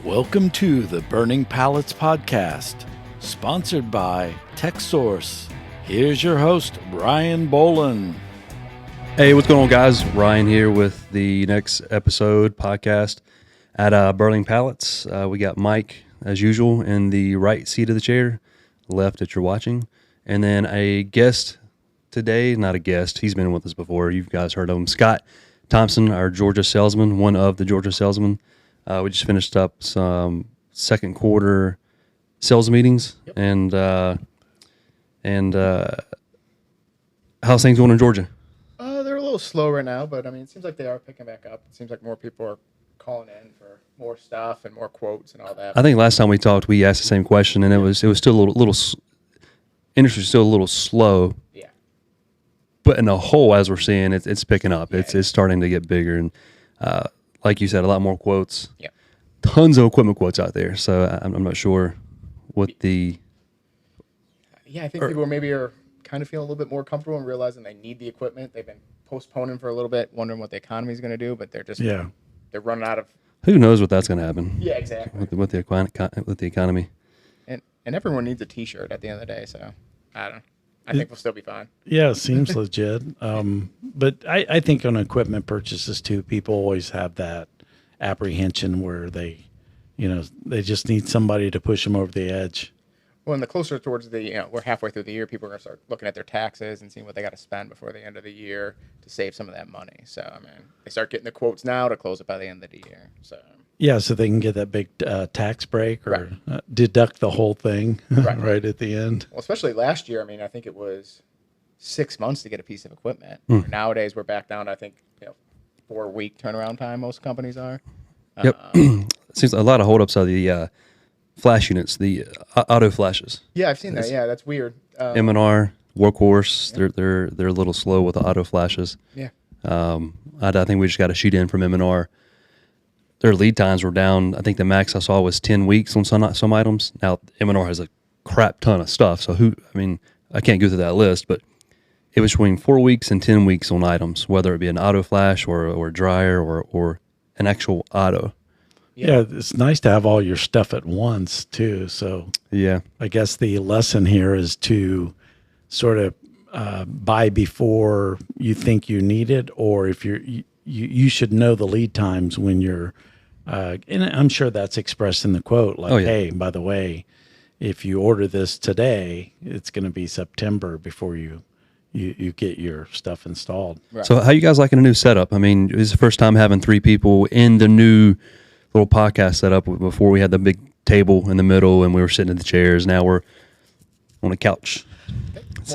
Welcome to the Burning Pallets Podcast, sponsored by Texsource. Here's your host, Ryan Boland. Hey, what's going on, guys? Ryan here with the next episode podcast at Burning Pallets. We got Mike, as usual, in the right seat of the chair, left that you're watching. And then a guest today, not a guest, he's been with us before. You guys heard of him, Scott Thompson, our Georgia salesman, one of the Georgia salesmen. We just finished up some second quarter sales meetings, and how's things going in Georgia? They're a little slow right now, but I mean, it seems like they are picking back up. It seems like more people are calling in for more stuff and more quotes and all that. I think last time we talked, we asked the same question, and it was still a little industry's still a little slow. Yeah. But in the whole, as we're seeing, it's picking up. Yeah. It's starting to get bigger, and like you said, a lot more quotes. Yeah. Tons of equipment quotes out there. So I'm not sure what the. Yeah, I think people maybe are kind of feeling a little bit more comfortable and realizing they need the equipment. They've been postponing for a little bit, wondering what the economy is going to do, but they're just they're running out of. Who knows what that's going to happen? Yeah, exactly. With the economy. And everyone needs a T-shirt at the end of the day, so I don't know. I think we'll still be fine. Yeah, it seems legit. But I think on equipment purchases too, people always have that apprehension where they just need somebody to push them over the edge. Well, and the closer towards we're halfway through the year, people are going to start looking at their taxes and seeing what they got to spend before the end of the year to save some of that money. So, I mean, they start getting the quotes now to close it by the end of the year. So. Yeah, so they can get that big tax break or deduct the whole thing right at the end. Well, especially last year. I mean, I think it was 6 months to get a piece of equipment. Nowadays, we're back down to, I think, 4-week turnaround time most companies are. Yep. Seems a lot of holdups are the flash units, the auto flashes. Yeah, I've seen that. Yeah, that's weird. M&R, Workhorse, they're a little slow with the auto flashes. Yeah. I think we just got a sheet in from M&R. Their lead times were down. I think the max I saw was 10 weeks on some items. Now, M&R has a crap ton of stuff, so I can't go through that list, but it was between 4 weeks and 10 weeks on items, whether it be an auto flash or a dryer or an actual auto. Yeah, it's nice to have all your stuff at once, too. So yeah, I guess the lesson here is to sort of buy before you think you need it, or if you should know the lead times when you're and I'm sure that's expressed in the quote, like, hey, by the way, if you order this today, it's going to be September before you get your stuff installed. Right. So how you guys liking a new setup? I mean, it was the first time having 3 people in the new little podcast setup. Before we had the big table in the middle and we were sitting in the chairs. Now we're on a couch.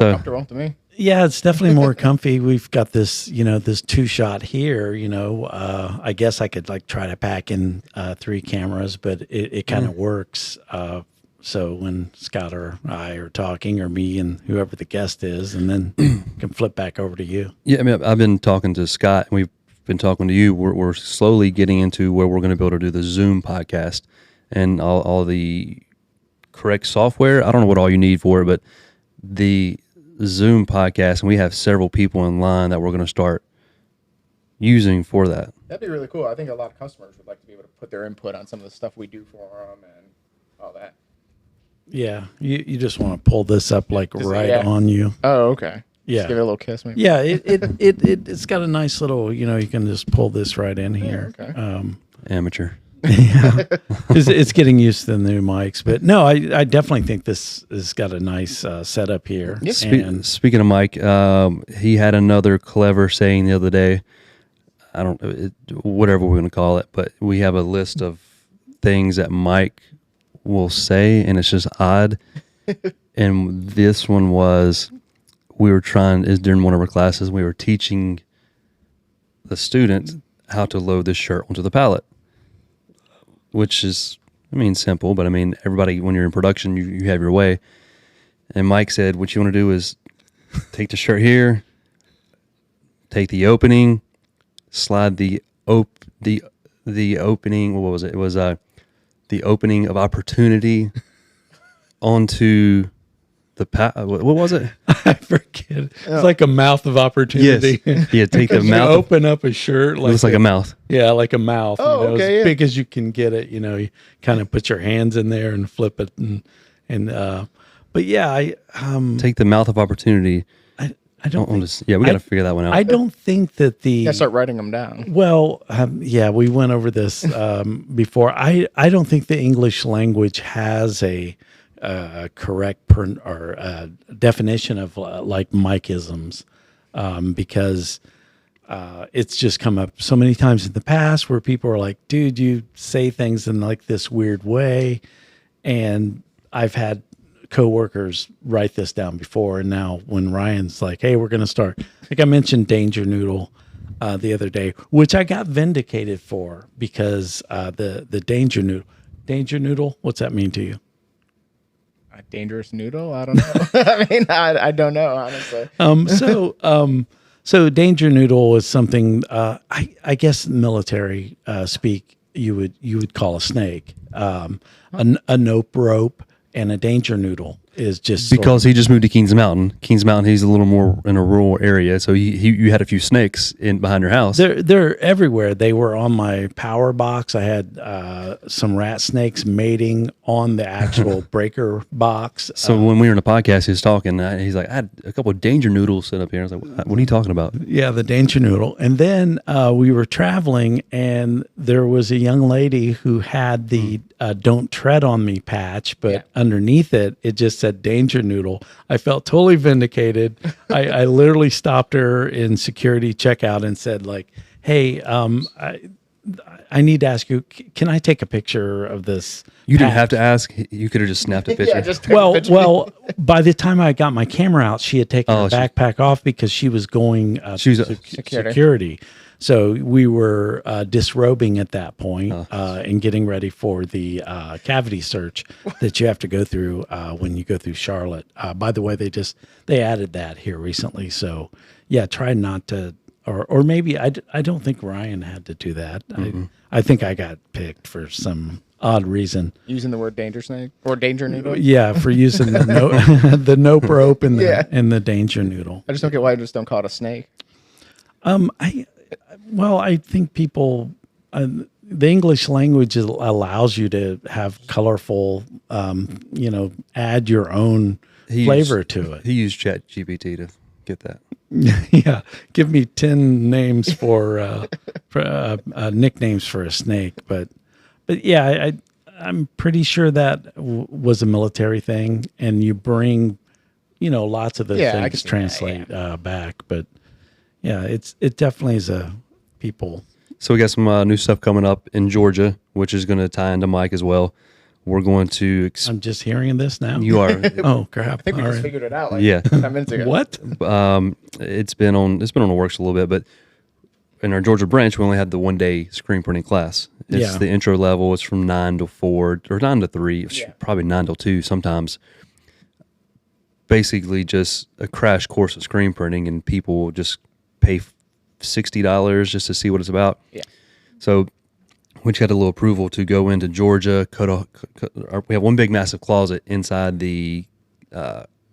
More comfortable to me. Yeah, it's definitely more comfy. We've got this, this 2-shot here, I guess I could try to pack in 3 cameras, but it kind of works. So when Scott or I are talking, or me and whoever the guest is, and then can flip back over to you. Yeah, I mean, I've been talking to Scott, and we've been talking to you. We're slowly getting into where we're going to be able to do the Zoom podcast and all the correct software. I don't know what all you need for it, but the Zoom podcast, and we have several people in line that we're going to start using for that. That'd be really cool. I think a lot of customers would like to be able to put their input on some of the stuff we do for them and all that. Yeah, you just want to pull this up on you. Oh, okay. Yeah, just give it a little kiss, maybe. Yeah, it's got a nice little. You can just pull this right in here. Okay. Amateur. Yeah, it's getting used to the new mics, but no, I definitely think this has got a nice setup here. Yeah. Speaking of Mike, he had another clever saying the other day. Whatever we're going to call it, but we have a list of things that Mike will say, and it's just odd. And this one was, during one of our classes, we were teaching the student how to load this shirt onto the pallet. Which is, simple, but everybody, when you're in production, you have your way. And Mike said, what you want to do is take the shirt here, take the opening, slide the opening, what was it? It was the opening of opportunity onto what was it? I forget. It's like a mouth of opportunity. Yes. Yeah, take the You mouth. open up a shirt. It looks like a mouth. Yeah, like a mouth. Oh, okay, as yeah. big as you can get it. You kind of put your hands in there and flip it, but yeah, Take the mouth of opportunity. I don't. We got to figure that one out. I don't think that the. Yeah, start writing them down. Well, yeah, we went over this before. I don't think the English language has a correct definition of like Mikeisms, because it's just come up so many times in the past where people are like, "Dude, you say things in like this weird way," and I've had coworkers write this down before, and now when Ryan's like, "Hey, we're going to start," like I mentioned danger noodle the other day, which I got vindicated for because the danger noodle, what's that mean to you? A dangerous noodle? I don't know. I mean, I don't know, honestly. So danger noodle is something I guess military speak you would call a snake, a nope rope, and a danger noodle is just because he just moved to Kings Mountain. Kings Mountain, he's a little more in a rural area, so you had a few snakes in behind your house. They're everywhere. They were on my power box. I had some rat snakes mating on the actual breaker box. So when we were in the podcast, he was talking. He's like, I had a couple of danger noodles set up here. I was like, what are you talking about? Yeah, the danger noodle. And then we were traveling, and there was a young lady who had the "Don't Tread on Me" patch, but underneath it just said danger noodle. I felt totally vindicated. I literally stopped her in security checkout and said, like, "Hey, I need to ask you, can I take a picture of this?" You didn't have to ask. You could have just snapped a picture. Yeah, just took a picture. Well, by the time I got my camera out, she had taken her backpack off because she was going to security. So we were disrobing at that point and getting ready for the cavity search that you have to go through when you go through Charlotte. By the way, they added that here recently. So yeah, try not to, or maybe I don't think Ryan had to do that. Mm-hmm. I think I got picked for some odd reason. Using the word danger snake or danger noodle? Yeah, for using the nope rope and the danger noodle. I just don't get why I just don't call it a snake. I think people, the English language allows you to have colorful, add your own flavor to it. He used ChatGPT to get that. Yeah, give me 10 names for nicknames for a snake, but yeah, I'm pretty sure that was a military thing, and you bring, lots of the things translate back, but yeah, it definitely is a people. So we got some new stuff coming up in Georgia, which is going to tie into Mike as well. We're going to. I'm just hearing this now. You are. Oh crap! I think we just figured it out. 10 minutes ago. What? It's been on the works a little bit, but in our Georgia branch, we only had the 1-day screen printing class. It's the intro level. It's from 9 to 4 or 9 to 3, probably 9 till 2 sometimes. Basically, just a crash course of screen printing, and people will just pay $60 just to see what it's about. Yeah. So we just got a little approval to go into Georgia. We have one big massive closet inside the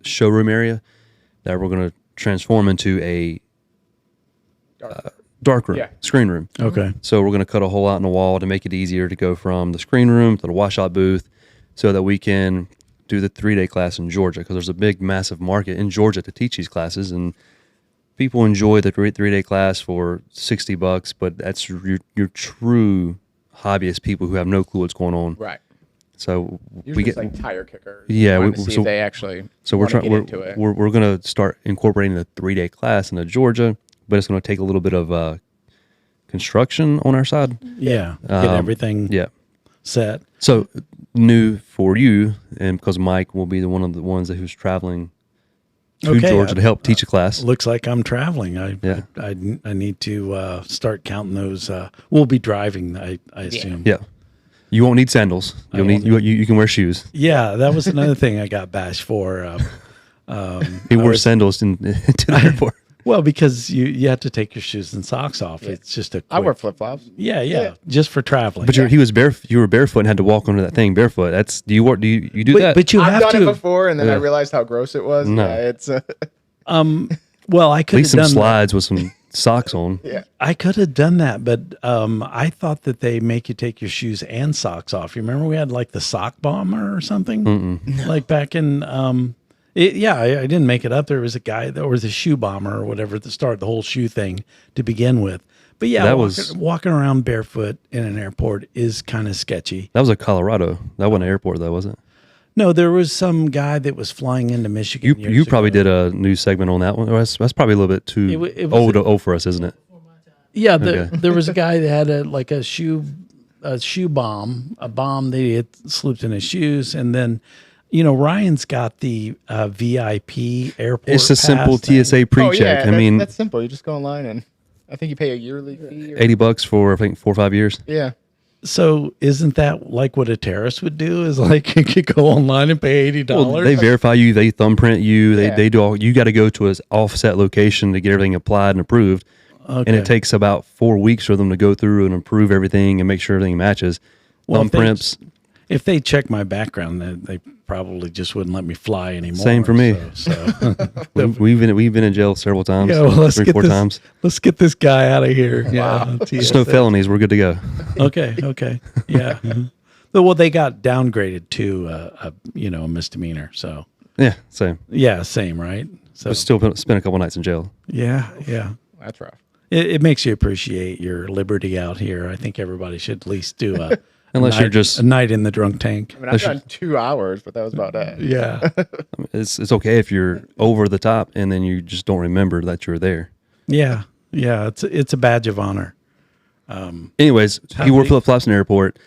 showroom area that we're going to transform into a dark room, screen room. Okay. So we're going to cut a hole out in the wall to make it easier to go from the screen room to the washout booth, so that we can do the 3-day class in Georgia, because there's a big, massive market in Georgia to teach these classes, and people enjoy the 3-day class for $60, but that's your true hobbyist people who have no clue what's going on. Right. So usually we get like tire kickers. Yeah, if they actually. So we're going to start incorporating the 3-day class into Georgia, but it's going to take a little bit of construction on our side. Yeah, get everything set. So new for you, and because Mike will be one of the ones who's traveling to Georgia to help teach a class. Looks like I'm traveling. I need to start counting those. We'll be driving, I assume. Yeah. You won't need sandals. You can wear shoes. Yeah, that was another thing I got bashed for. He wore sandals to the airport. Well, because you have to take your shoes and socks off. Yeah. It's just a quick, I wear flip flops. yeah, just for traveling. But you were barefoot and had to walk under that thing barefoot. Do you do that? But you I've have done it to. before, and then I realized how gross it was. No. Yeah, it's Well, I At could have least some done slides with some socks on. yeah. I could have done that, but I thought that they make you take your shoes and socks off. You remember we had like the sock bomber or something, like back in. I didn't make it up. There was a guy that was a shoe bomber or whatever to start the whole shoe thing to begin with. But yeah, walking around barefoot in an airport is kind of sketchy. That was a Colorado. That wasn't an airport, though, was it? No, there was some guy that was flying into Michigan. You probably did a news segment on that one. That's probably a little bit too It was old for us, isn't it? Yeah, Okay. there was a guy that had a shoe bomb, a bomb that he had slipped in his shoes, and then Ryan's got the VIP airport. It's a simple pass TSA thing. PreCheck. I mean, that's simple. You just go online, and I think you pay a yearly fee. Or, $80 for I think 4 or 5 years. yeah. So isn't that like what a terrorist would do? Is like you could go online and pay $80. Well, they verify you, they thumbprint you, Yeah. they do all. You got to go to an offset location to get everything applied and approved, and Okay. it takes about 4 weeks for them to go through and approve everything and make sure everything matches. Well, Thumbprints. If they check my background, then they probably just wouldn't let me fly anymore. Same for me. So We've been in jail several times, yeah, well, let's 3, get 4 this, times. Let's get this guy out of here. Yeah, Just no felonies. We're good to go. Okay, yeah. Well, they got downgraded to a misdemeanor. So Yeah, same. yeah, same, right? So But still spent a couple nights in jail. yeah. That's rough. It makes you appreciate your liberty out here. I think everybody should at least do Unless you're just- a night in the drunk tank. I mean, I've done 2 hours, but that was about it. Yeah, It's okay if you're over the top and then you just don't remember that you're there. yeah. It's a badge of honor. Anyways, he wore big- flip flops in the airport.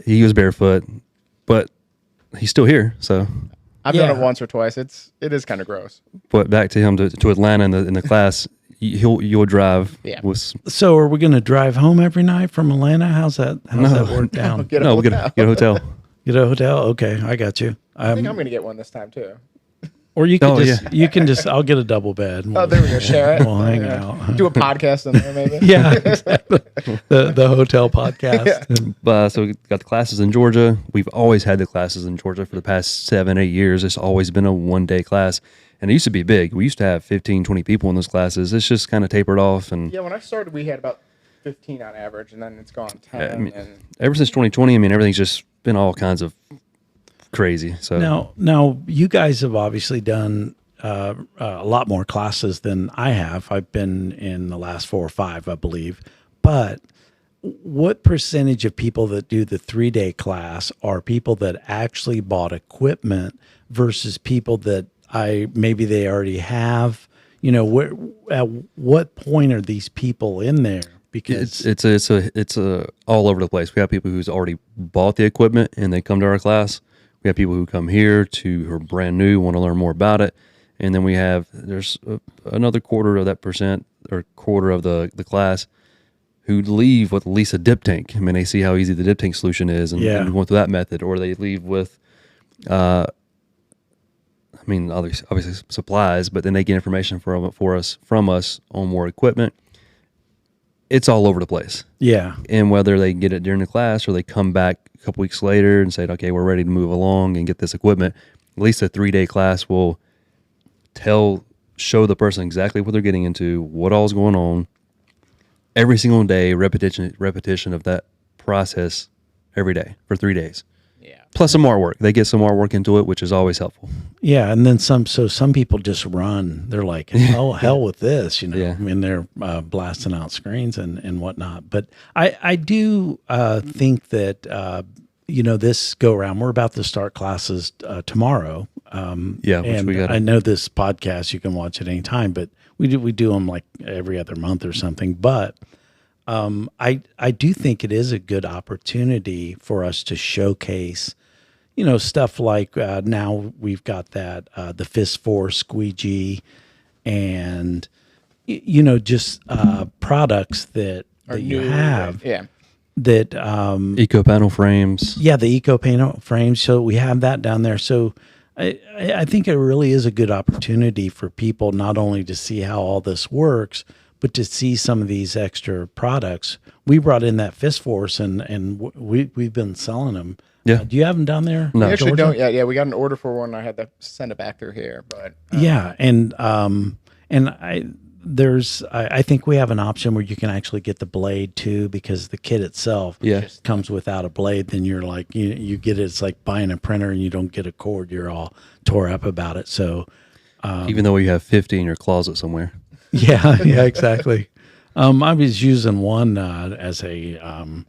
He was barefoot, but he's still here. So, I've done Yeah. it once or twice. It is kind of gross. but back to him to Atlanta in the class. You'll drive. Yeah. With, So, are we going to drive home every night from Atlanta? How's that work down? Get a no, we'll hotel. get a hotel. Get a hotel? Okay, I got you. I think I'm going to get one this time too. Or you Oh, can just I'll get a double bed. Oh, there we go. Share it. We'll hang Yeah. out. Do a podcast in there, maybe. Yeah, exactly. The hotel podcast. So we got the classes in Georgia. We've always had the classes in Georgia for the past 7, 8 years. It's always been a 1-day class. And it used to be big. We used to have 15, 20 people in those classes. It's just kind of tapered off. And Yeah, when I started, we had about 15 on average, and then it's gone 10. I mean, and ever since 2020, I mean, everything's just been all kinds of crazy. So Now you guys have obviously done a lot more classes than I have. I've been in the last 4 or 5, I believe. But what percentage of people that do the 3-day class are people that actually bought equipment versus people that maybe they already have? At what point are these people in there? Because it's a all over the place. We have people who's already bought the equipment and they come to our class. We have people who come here who are brand new, want to learn more about it, and then there's another quarter of that percent or quarter of the class who leave with at least a dip tank. I mean, they see how easy the dip tank solution is, and going through that method, or they leave with, obviously supplies, but then they get information from us on more equipment. It's all over the place. yeah, And whether they get it during the class or they come back a couple weeks later and say, okay, we're ready to move along and get this equipment, at least a 3-day class will show the person exactly what they're getting into, what all's going on, every single day, repetition of that process every day for 3 days. yeah. Plus some artwork. They get some artwork into it, which is always helpful. yeah, and then some. So some people just run. They're like, "Oh hell with this," Yeah. I mean, they're blasting out screens and whatnot. But I do think that this go around. We're about to start classes tomorrow. Which and we got. I know this podcast you can watch at any time, but we do them like every other month or something. But I do think it is a good opportunity for us to showcase, stuff like now we've got that the Fist 4 squeegee, and just products that you have Yeah. that Eco panel frames. yeah, the eco panel frames. So we have that down there. So I think it really is a good opportunity for people not only to see how all this works, but to see some of these extra products. We brought in that Fist Force, and we've been selling them. Yeah. Do you have them down there? No. We actually Georgia? don't yet. Yeah, we got an order for one. I had to send it back through here, but Yeah, and I think we have an option where you can actually get the blade too, because the kit itself Yeah. comes without a blade. Then you're like you get it. It's like buying a printer and you don't get a cord. You're all tore up about it. So Even though you have 50 in your closet somewhere. yeah, exactly. I was using one as a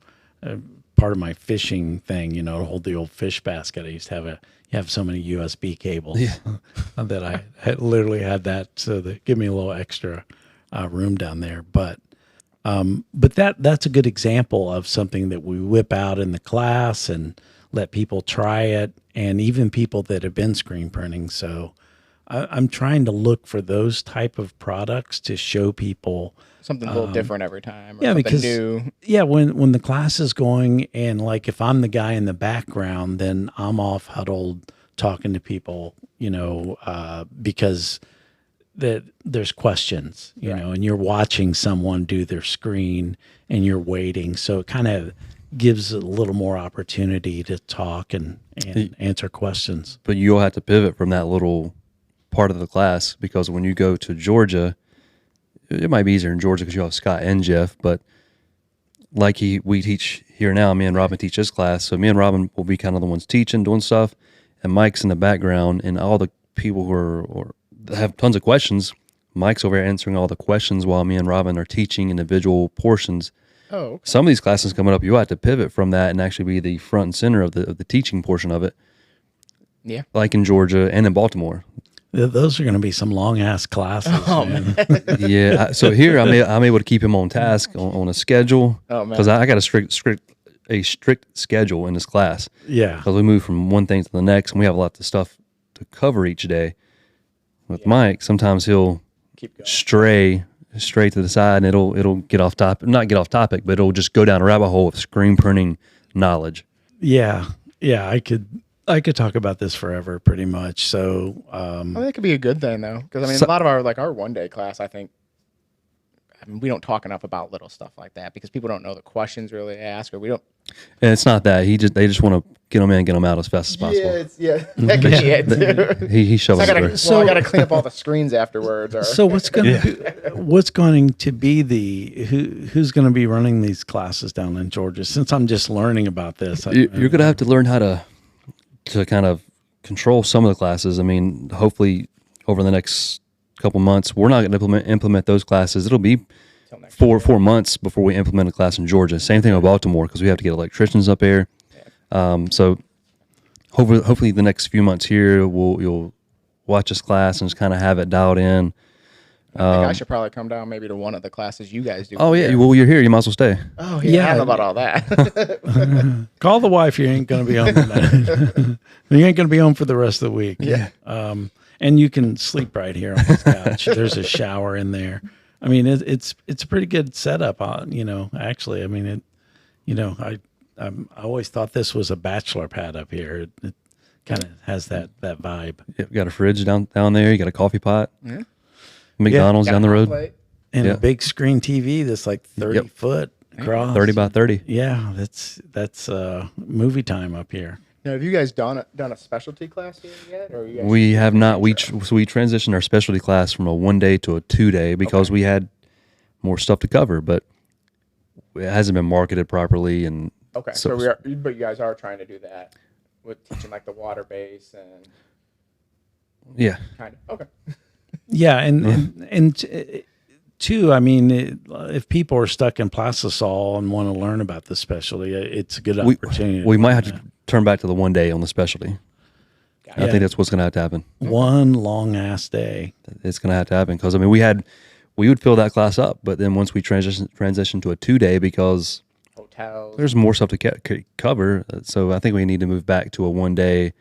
part of my fishing thing, to hold the old fish basket. I used to have so many USB cables that I literally had that, so that give me a little extra room down there. But that's a good example of something that we whip out in the class and let people try it, and even people that have been screen printing. So I'm trying to look for those type of products to show people something a little different every time. Or yeah, something because new. when the class is going, and like if I'm the guy in the background, then I'm off huddled talking to people, because there's questions, and you're watching someone do their screen and you're waiting, so it kind of gives a little more opportunity to talk and answer questions. But you'll have to pivot from that little part of the class, because when you go to Georgia, it might be easier in Georgia because you have Scott and Jeff, but like we teach here now, me and Robin teach this class, so me and Robin will be kind of the ones teaching, doing stuff, and Mike's in the background, and all the people who are have tons of questions, Mike's over here answering all the questions while me and Robin are teaching individual portions. Oh, okay. Some of these classes coming up, you have to pivot from that and actually be the front and center of the teaching portion of it. Yeah. Like in Georgia and in Baltimore. Those are going to be some long ass classes. Man. Yeah. So here I'm able to keep him on task on a schedule. Oh, man. Because I got a strict schedule in this class. Yeah. Because we move from one thing to the next, and we have a lot of stuff to cover each day. With Mike, sometimes he'll Keep going. stray straight to the side, and it'll get off topic. Not get off topic, but it'll just go down a rabbit hole of screen printing knowledge. Yeah. I could talk about this forever, pretty much. So, I mean, that could be a good thing, though, because a lot of our one day class, I think, we don't talk enough about little stuff like that because people don't know the questions really ask, or we don't. And it's not that they just want to get them in, and get them out as fast as possible. That could be it too. He shovels it through. I got to clean up all the screens afterwards. Or. So what's going to be who's going to be running these classes down in Georgia? Since I'm just learning about this, You're going to have to learn how to kind of control some of the classes. I mean, hopefully over the next couple months, we're not going to implement those classes. It'll be 4 months before we implement a class in Georgia. Same thing with Baltimore, because we have to get electricians up there. So hopefully the next few months here, you'll watch this class and just kind of have it dialed in. I think I should probably come down maybe to one of the classes you guys do. Oh yeah, well you're here, you might as well stay. Oh yeah, I don't know about all that. Call the wife. You ain't going to be home tonight. You ain't going to be home for the rest of the week. Yeah. And you can sleep right here on this couch. There's a shower in there. I mean, it's a pretty good setup. Actually, I mean, I always thought this was a bachelor pad up here. It kind of has that vibe. You got a fridge down there. You got a coffee pot. Yeah. McDonald's down the road. And a big screen TV that's like 30 foot across. 30 by 30. Yeah, that's movie time up here. Now, have you guys done a specialty class here yet? Or you guys We have not. We transitioned our specialty class from a 1 day to a 2 day because we had more stuff to cover, but it hasn't been marketed properly. And okay, but you guys are trying to do that with teaching like the water base and yeah, kind of okay. Yeah, and two, I mean, if people are stuck in plastisol and want to learn about the specialty, it's a good opportunity. We might have to turn back to the 1 day on the specialty. I think that's what's going to have to happen. One long ass day. It's going to have to happen because we would fill that class up, but then once we transition to a 2 day, because hotels, there's more stuff to cover. So I think we need to move back to a 1 day,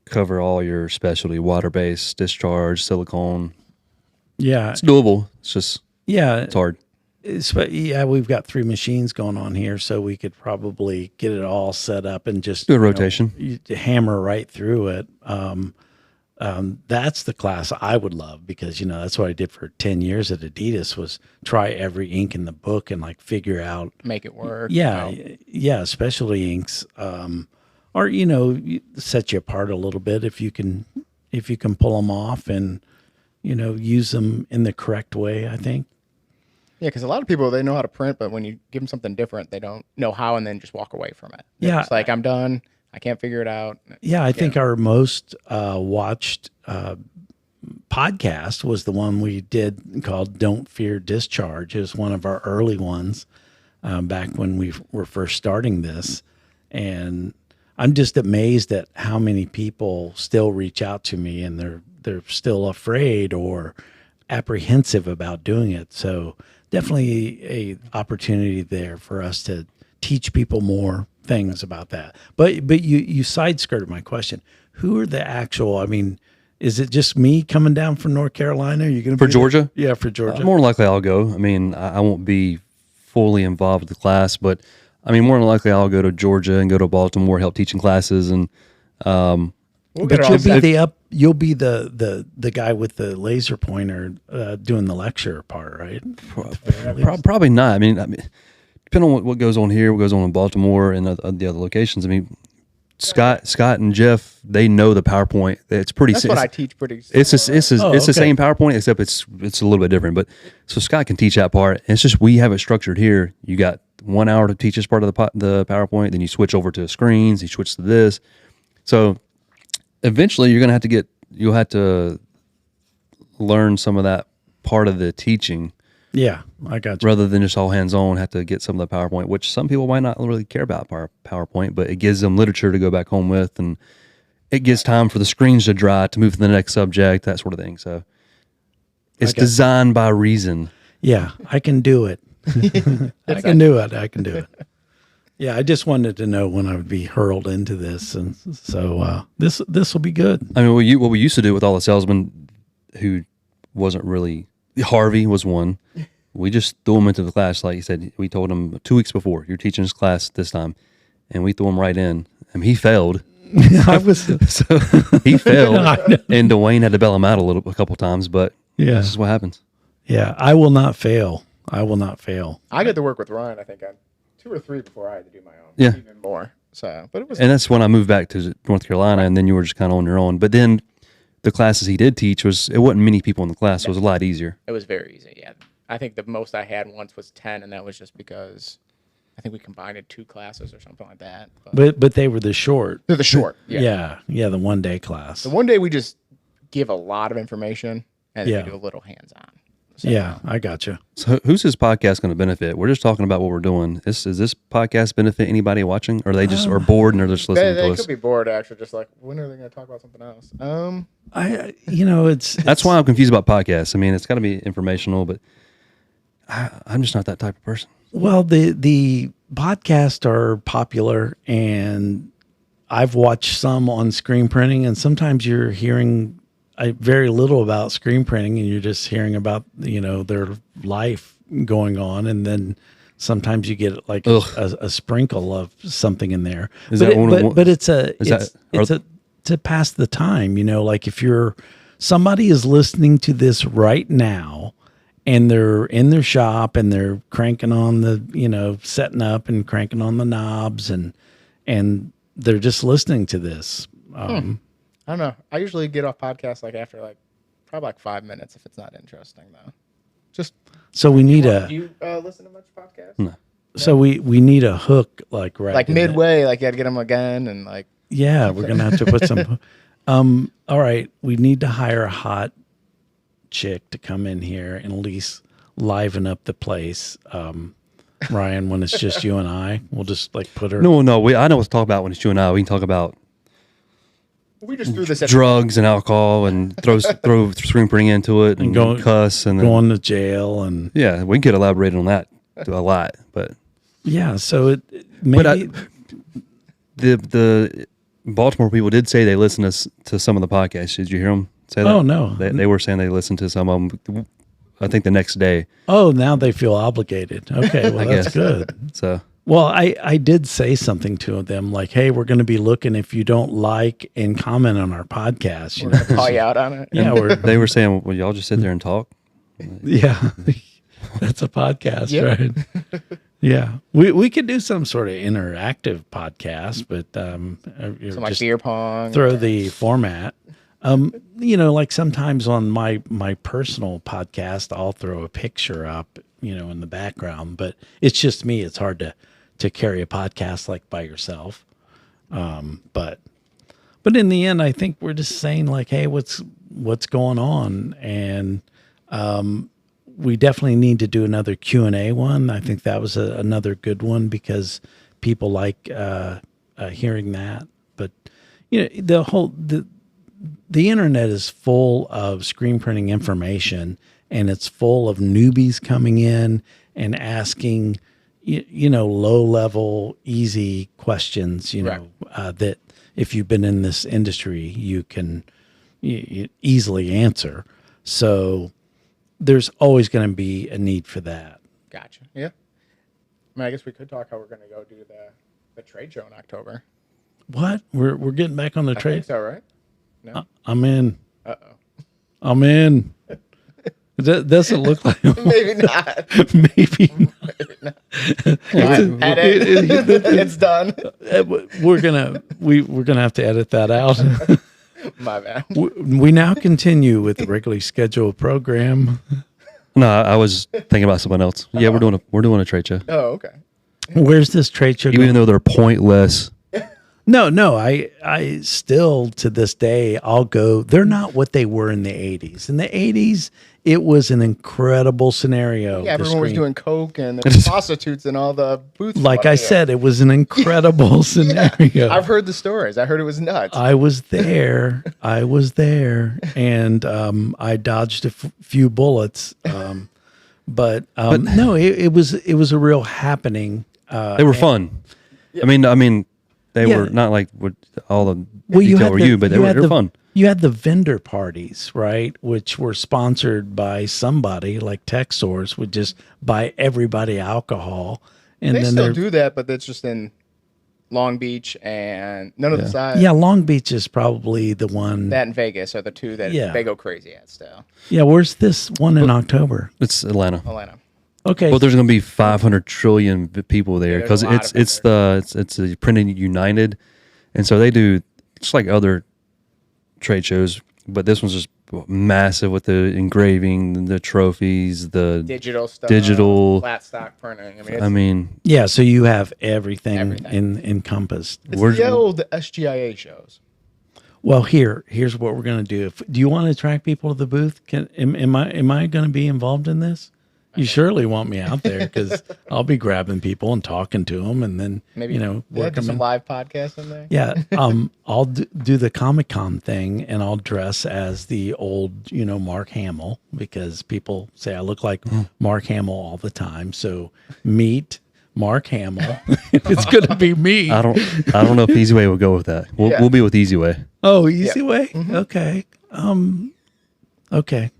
cover all your specialty, water base, discharge, silicone. Yeah, it's doable. It's just yeah, it's hard. Yeah, we've got 3 machines going on here, so we could probably get it all set up and just Do a rotation. you hammer right through it. That's the class I would love because that's what I did for 10 years at Adidas was try every ink in the book and like figure out Make it work. yeah, specialty inks or set you apart a little bit if you can pull them off and use them in the correct way, I think. Yeah, because a lot of people, they know how to print, but when you give them something different, they don't know how and then just walk away from it. Yeah. It's like, I'm done. I can't figure it out. Yeah, I think our most watched podcast was the one we did called Don't Fear Discharge. It was one of our early ones back when we were first starting this. And I'm just amazed at how many people still reach out to me and they're still afraid or apprehensive about doing it. So definitely a opportunity there for us to teach people more things about that. But you side-skirted my question. Who are the actual, I mean, is it just me coming down from North Carolina? Are you going to For Georgia? Yeah, for Georgia. More than likely I'll go. I mean, I won't be fully involved with the class, but I mean, more than likely I'll go to Georgia and go to Baltimore, help teaching classes. And but you'll be the guy with the laser pointer doing the lecture part, right? Probably not. I mean, depending on what goes on here, what goes on in Baltimore and the other locations. I mean, Scott and Jeff, they know the PowerPoint. It's pretty. That's what I teach pretty. It's the same PowerPoint, except it's a little bit different. But so Scott can teach that part. And it's just we have it structured here. You got 1 hour to teach this part of the PowerPoint, then you switch over to screens. You switch to this. So eventually, you'll have to learn some of that part of the teaching. Yeah, I got you. Rather than just all hands on, have to get some of the PowerPoint, which some people might not really care about PowerPoint, but it gives them literature to go back home with, and it gives time for the screens to dry to move to the next subject, that sort of thing. So it's designed by reason. Yeah, I can do it. I can do it. Yeah, I just wanted to know when I would be hurled into this, and so this will be good. I mean, what we used to do with all the salesmen who wasn't really. Harvey was one. We just threw him into the class. Like you said, we told him 2 weeks before, you're teaching this class this time. And we threw him right in. I mean, he failed. So he failed. And Dwayne had to bail him out a couple times, but this is what happens. Yeah, I will not fail. I get to work with Ryan, I think, on 2 or 3 before I had to do my own. Yeah. Even more. So, but it was. And that's when I moved back to North Carolina, and then you were just kind of on your own. But then the classes he did teach it wasn't many people in the class, so it was a lot easier. It was very easy, yeah. I think the most I had once was 10, and that was just because I think we combined 2 classes or something like that. But they were the short. They're the short, yeah. Yeah, the 1 day class. The 1 day we just give a lot of information, and then we do a little hands-on. So, yeah, I got you. So who's this podcast going to benefit? We're just talking about what we're doing. Is this podcast benefit anybody watching? Or are they just are bored and they're just listening to us? They could be bored, actually, just like, when are they going to talk about something else? That's why I'm confused about podcasts. I mean, it's got to be informational, but I'm just not that type of person. Well, the podcasts are popular, and I've watched some on screen printing, and sometimes you're hearing very little about screen printing, and you're just hearing about their life going on, and then sometimes you get like a sprinkle of something in there. But it's to pass the time. Like if somebody is listening to this right now, and they're in their shop and they're cranking on the setting up and cranking on the knobs, and they're just listening to this. I don't know. I usually get off podcasts after probably 5 minutes if it's not interesting though. Just so we need do you listen to much podcasts? No. So we need a hook right midway, you got to get them again and Yeah, we're gonna have to put some. All right, we need to hire a hot chick to come in here and at least liven up the place. Ryan, when it's just you and I, we'll just put her. No. I know what to talk about when it's you and I. We can talk about. We just threw this at drugs and alcohol and throw screen printing into it and go cuss and then, going to jail and we could elaborate on that a lot, but so maybe the Baltimore people did say they listened to some of the podcasts. Did you hear them say that? Oh no, they were saying they listened to some of them. I think the next day. Oh, now they feel obligated. Okay, well, that's guess. good. So Well, I did say something to them like, hey, we're going to be looking if you don't like and comment on our podcast. You We're know, gonna call you out on it. yeah, we're, they were saying, well, y'all just sit there and talk. yeah, that's a podcast, Yep. right? Yeah, we could do some sort of interactive podcast, but Some like just beer pong. throw the format. You know, like sometimes on my personal podcast, I'll throw a picture up, you know, in the background, but it's just me. It's hard to carry a podcast like by yourself. But in the end, I think we're just saying like, hey, what's going on, and we definitely need to do another Q&A one. I think that was another good one because people like hearing that. But you know, the internet is full of screen printing information, and it's full of newbies coming in and asking, you know, low level, easy questions, you know, that if you've been in this industry, you can you easily answer. So there's always going to be a need for that. Gotcha. Yeah. I mean, I guess we could talk how we're going to go do the trade show in October. What? We're getting back on the I trade? think so, right? No. I'm in. Uh-oh. I'm in. That doesn't look like Maybe not. maybe not. Edit. It's done. We're gonna have to edit that out. My bad. We now continue with the regularly scheduled program. No, I was thinking about someone else. Yeah, we're doing a trade show. Oh, okay. Where's this trade show going? Even though they're pointless. No, I still to this day I'll go. They're not what they were in the 80s. In the 80s, it was an incredible scenario. Yeah, everyone was doing coke and there were prostitutes in all the booths. Like I said, it was an incredible scenario. I've heard the stories. I heard it was nuts. I was there. And I dodged a few bullets. But no, it was a real happening. They were fun. I mean, they were not like what all the detail were you, but they were fun. You had the vendor parties, right, which were sponsored by somebody like Texsource, would just buy everybody alcohol, and they then still do that, but it's just in Long Beach and none of the sides. Yeah, Long Beach is probably the one. That and Vegas are the two that they go crazy at still. Yeah, where's this one in October? It's Atlanta. Okay. Well, there's going to be 500 trillion people there because it's the Printing United, and so they do just like other trade shows, but this one's just massive with the engraving, the trophies, the digital stuff, flat stock printing. I mean, yeah. So you have everything. encompassed. It's the old SGIA shows. Well, here's what we're going to do. Do you want to attract people to the booth? Am I going to be involved in this? You surely want me out there because I'll be grabbing people and talking to them, and then maybe work do some live podcasts in there. Yeah, I'll do the Comic-Con thing, and I'll dress as the old Mark Hamill because people say I look like Mark Hamill all the time. So meet Mark Hamill. It's going to be me. I don't know if Easy Way will go with that. We'll be with Easy Way. Oh, Easy Way. Mm-hmm. Okay. Okay.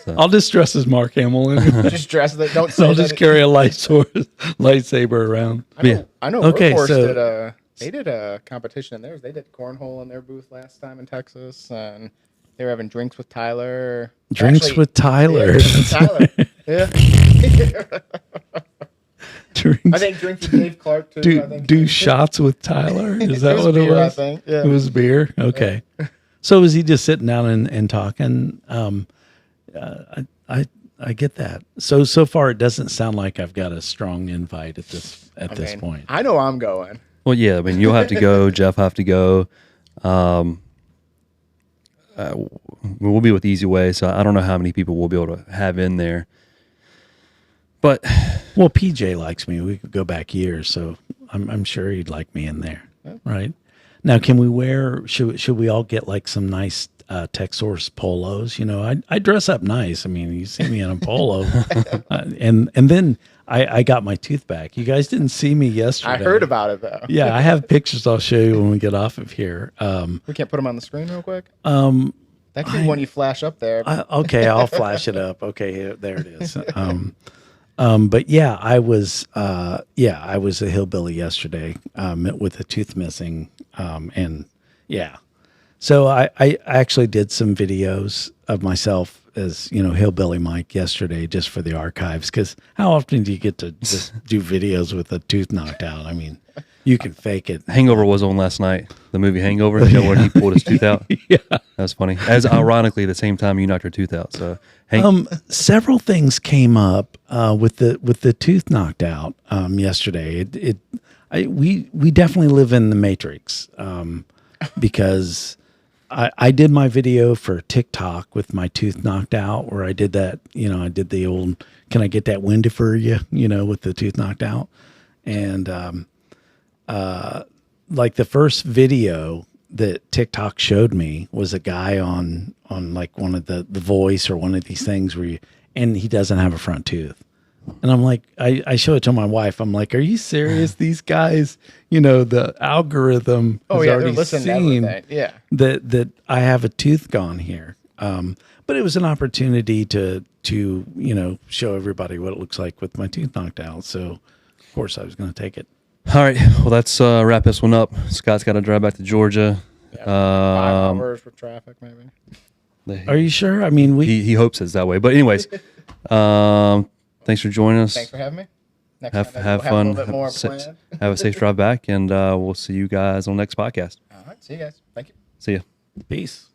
So. I'll just dress as Mark Hamill. Just dress that. Don't. Say I'll just carry a lightsaber around. I know. Okay, Workhorse did a competition in theirs. They did cornhole in their booth last time in Texas, and they were having drinks with Tyler. With Tyler. Yeah. Drinks. I think drinks with Dave Clark too. Do shots with Tyler. Is that what it was? I think. Yeah. It was beer. Okay. Yeah. So was he just sitting down and talking? I get that. So far it doesn't sound like I've got a strong invite at this point. I know I'm going. Well, yeah. I mean, you'll have to go. Jeff have to go. We'll be with Easy Way, so I don't know how many people we'll be able to have in there. But PJ likes me. We could go back years, so I'm sure he'd like me in there, right? Now, can we wear? Should we all get like some nice Texsource polos? I dress up nice. I mean, you see me in a polo, and then I got my tooth back. You guys didn't see me yesterday. I heard about it though. Yeah, I have pictures. I'll show you when we get off of here. We can't put them on the screen real quick. That could be one you flash up there. Okay, I'll flash it up. Okay, there it is. But yeah, I was a hillbilly yesterday with a tooth missing, and yeah. So I actually did some videos of myself as Hillbilly Mike yesterday, just for the archives. Because how often do you get to just do videos with a tooth knocked out? I mean, you can fake it. Hangover was on last night. The movie Hangover, when he pulled his tooth out. Yeah, That's funny. As ironically, the same time you knocked your tooth out. So several things came up with the tooth knocked out yesterday. We definitely live in the Matrix because I did my video for TikTok with my tooth knocked out, where I did that. I did the old "Can I get that window for you?" With the tooth knocked out, and like the first video that TikTok showed me was a guy on like one of the Voice or one of these things and he doesn't have a front tooth. And I'm like, I show it to my wife. I'm like, are you serious? These guys, the algorithm has already seen that I have a tooth gone here. But it was an opportunity to show everybody what it looks like with my tooth knocked out. So of course I was going to take it. All right. Well, let's wrap this one up. Scott's got to drive back to Georgia. Yeah, 5 hours with traffic, maybe. Are you sure? I mean, he hopes it's that way. But anyways, thanks for joining us. Thanks for having me. Next have time fun. We'll have a little bit more planned. Have a safe drive back, and we'll see you guys on the next podcast. All right. See you guys. Thank you. See ya. Peace.